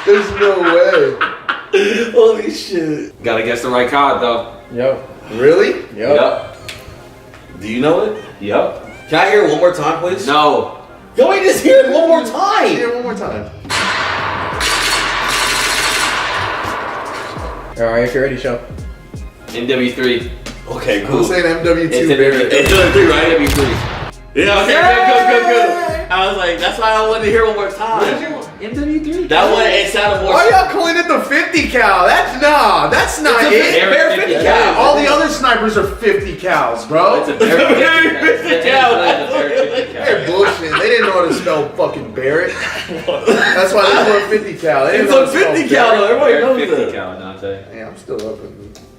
There's no way. Holy shit. Gotta guess the right card though. Yep. Really? Yep. Do you know it? Yep. Can I hear it one more time, please? No. Yo, wait, just hear it one more time. Hear it one more time. Alright, if you're ready, show. MW3. Okay, I'm cool. saying MW2 It's Barrett. MW3, right? MW3. Yeah, okay, good. I was like, that's why I wanted to hear it one more time. MW3? That one, it sounded more. Why y'all calling it the 50 cal? That's not it. Bear 50 cal. All the other snipers are 50 cals, bro. It's a Barrett 50 cal. They're bullshit. They didn't know how to spell fucking Barrett. That's why they put 50 cal. They didn't It's know a how to spell 50 cal, Barrett. though. Everybody knows 50 that. cal, Dante. Yeah, I'm still up in